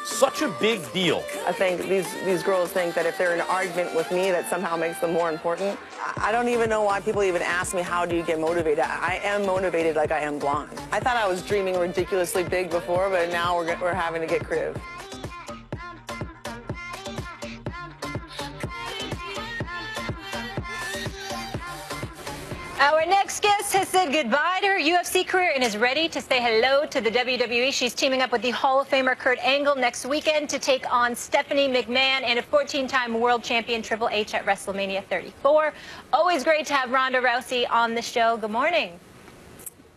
Such a big deal. I think these girls think that if they're in an argument with me, that somehow makes them more important. I don't even know why people even ask me, how do you get motivated? I am motivated like I am blonde. I thought I was dreaming ridiculously big before, but now we're having to get creative. Our next guest has said goodbye to her UFC career and is ready to say hello to the WWE. She's teaming up with the Hall of Famer Kurt Angle next weekend to take on Stephanie McMahon and a 14-time world champion Triple H at WrestleMania 34. Always great to have Ronda Rousey on the show. Good morning.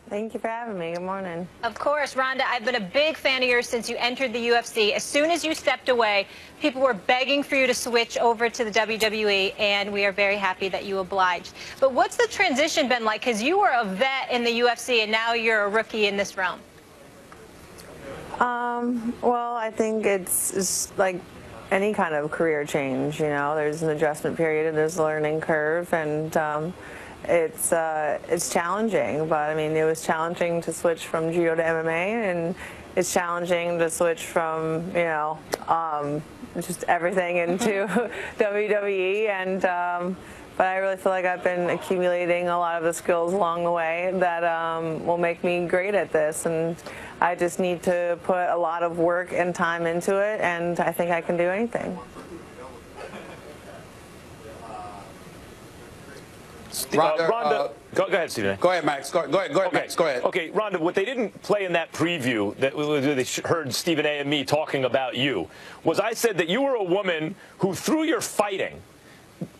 Thank you for having me. Good morning. Of course, Ronda, I've been a big fan of yours since you entered the UFC. As soon as you stepped away, people were begging for you to switch over to the WWE, and we are very happy that you obliged. But what's the transition been like? Because you were a vet in the UFC, and now you're a rookie in this realm. Well, I think it's like any kind of career change. You know, there's an adjustment period and there's a learning curve, and it's challenging, but I mean, it was challenging to switch from judo to MMA, and it's challenging to switch from, you know, just everything into WWE, and but I really feel like I've been accumulating a lot of the skills along the way that will make me great at this, and I just need to put a lot of work and time into it, and I think I can do anything. Ronda, go ahead, Stephen. Go ahead, Max. Go ahead, okay. Max. Go ahead. Okay, Ronda, what they didn't play in that preview that they heard Stephen A. and me talking about you was I said that you were a woman who, through your fighting,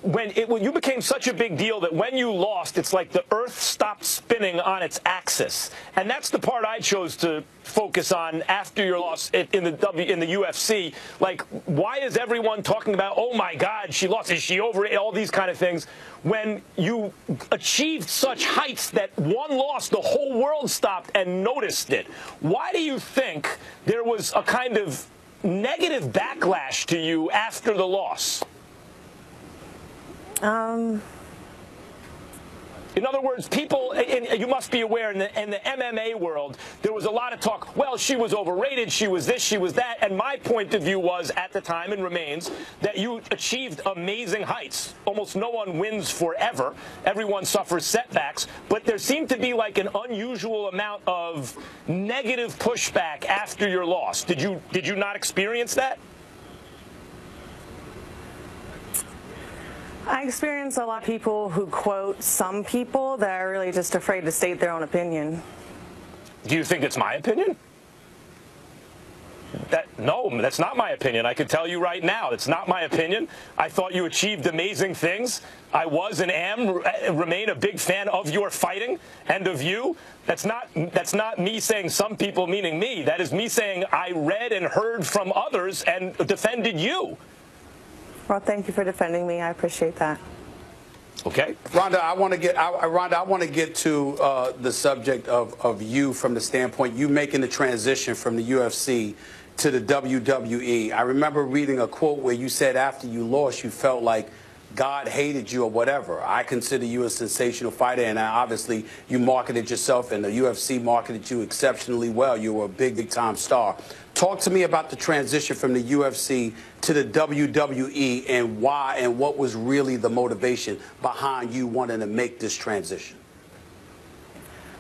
when you became such a big deal that when you lost, it's like the earth stopped spinning on its axis. And that's the part I chose to focus on after your loss in the UFC. Like, why is everyone talking about, oh my God, she lost, is she over it, all these kind of things, when you achieved such heights that one loss, the whole world stopped and noticed it? Why do you think there was a kind of negative backlash to you after the loss? In other words, people, and you must be aware, in the MMA world, there was a lot of talk, well, she was overrated, she was this, she was that, and my point of view was, at the time, and remains, that you achieved amazing heights. Almost no one wins forever. Everyone suffers setbacks, but there seemed to be like an unusual amount of negative pushback after your loss. Did you not experience that? I experience a lot of people who quote some people that are really just afraid to state their own opinion. Do you think it's my opinion? No, that's not my opinion. I can tell you right now, it's not my opinion. I thought you achieved amazing things. I was and remain a big fan of your fighting and of you. That's not me saying some people, meaning me. That is me saying I read and heard from others and defended you. Well, thank you for defending me. I appreciate that. Okay, Ronda, I want to get to the subject of you from the standpoint you making the transition from the UFC to the WWE. I remember reading a quote where you said after you lost, you felt like God hated you or whatever. I consider you a sensational fighter, and obviously you marketed yourself, and the UFC marketed you exceptionally well. You were a big time star. Talk to me about the transition from the UFC to the WWE and why and what was really the motivation behind you wanting to make this transition.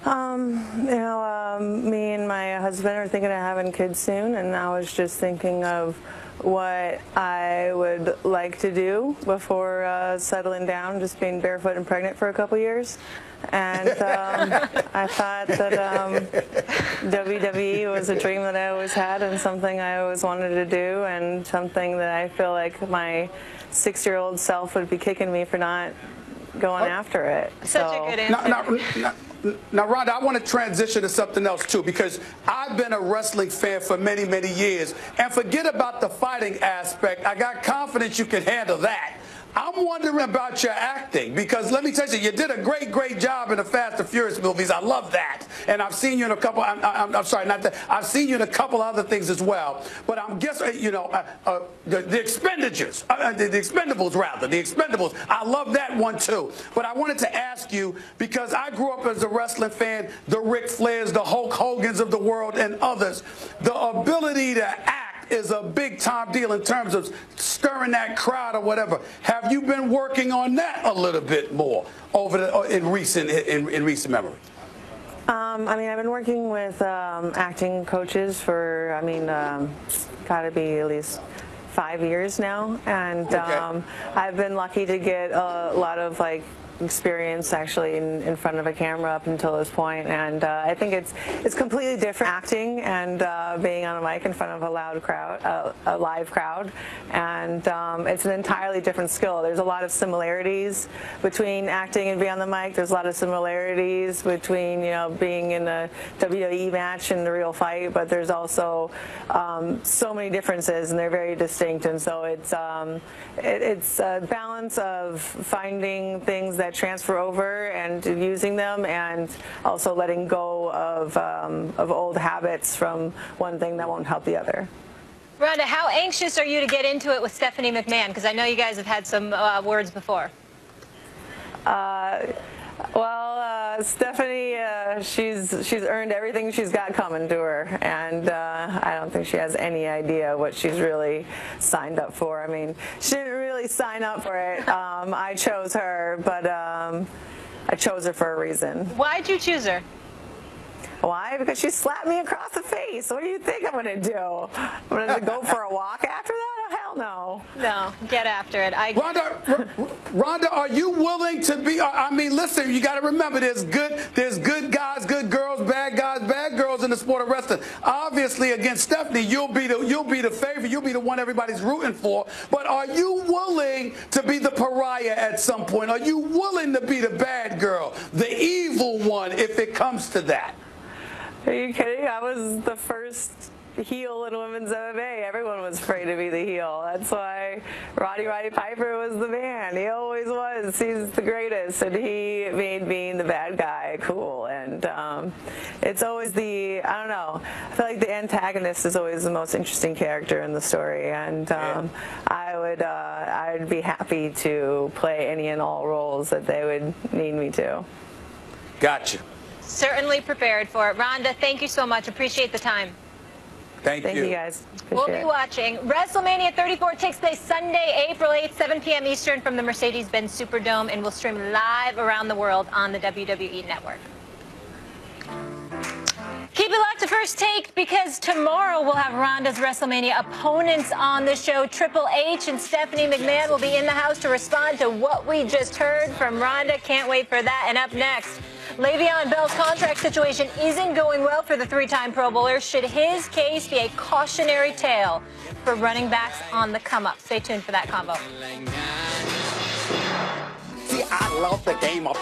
Me and my husband are thinking of having kids soon, and I was just thinking of what I would like to do before settling down, just being barefoot and pregnant for a couple years. And I thought that WWE was a dream that I always had and something I always wanted to do, and something that I feel like my 6-year-old self would be kicking me for not going after it. Such a good answer. Now, Ronda, I want to transition to something else, too, because I've been a wrestling fan for many, many years. And forget about the fighting aspect. I got confidence you can handle that. I'm wondering about your acting, because let me tell you, you did a great job in the Fast and Furious movies. I love that. And I've seen you in a couple, I'm sorry, not that, I've seen you in a couple other things as well. But I'm guessing, you know, the expenditures, the Expendables rather, the Expendables, I love that one too. But I wanted to ask you, because I grew up as a wrestling fan, the Ric Flairs, the Hulk Hogans of the world and others, the ability to act is a big time deal in terms of stirring that crowd or whatever. Have you been working on that a little bit more in recent memory? I mean, I've been working with acting coaches for, got to be at least 5 years now, and okay. I've been lucky to get a lot of experience actually in front of a camera up until this point, and I think it's completely different acting and being on a mic in front of a loud crowd, a live crowd, and it's an entirely different skill. There's a lot of similarities between acting and being on the mic. There's a lot of similarities between being in a WWE match and the real fight, but there's also so many differences, and they're very distinct, and so it's a balance of finding things that transfer over and using them, and also letting go of old habits from one thing that won't help the other. Ronda, how anxious are you to get into it with Stephanie McMahon? Because I know you guys have had some words before. Stephanie, she's earned everything she's got coming to her, and I don't think she has any idea what she's really signed up for. I mean, she didn't really sign up for it. I chose her, but I chose her for a reason. Why'd you choose her? Why? Because she slapped me across the face. What do you think I'm going to do? I'm going to go for a walk after that? Oh, hell no. No, get after it. Ronda, are you willing to be? I mean, listen, you got to remember, there's good guys, good girls, bad guys, bad girls in the sport of wrestling. Obviously, against Stephanie, you'll be the favorite. You'll be the one everybody's rooting for. But are you willing to be the pariah at some point? Are you willing to be the bad girl, the evil one, if it comes to that? Are you kidding? I was the first heel in women's MMA. Everyone was afraid to be the heel. That's why Roddy Piper was the man. He always was. He's the greatest, and he made being the bad guy cool. And it's always I don't know. I feel like the antagonist is always the most interesting character in the story, and I would be happy to play any and all roles that they would need me to. Gotcha. Certainly prepared for it. Ronda, thank you so much. Appreciate the time. Thank you. Thank you, guys. We'll be watching. WrestleMania 34 takes place Sunday, April 8th, 7 p.m. Eastern from the Mercedes-Benz Superdome, and will stream live around the world on the WWE Network. Keep it locked to First Take, because tomorrow we'll have Ronda's WrestleMania opponents on the show. Triple H and Stephanie McMahon will be in the house to respond to what we just heard from Ronda. Can't wait for that. And up next, Le'Veon Bell's contract situation isn't going well for the three-time Pro Bowler. Should his case be a cautionary tale for running backs on the come-up? Stay tuned for that combo. See, I love the game of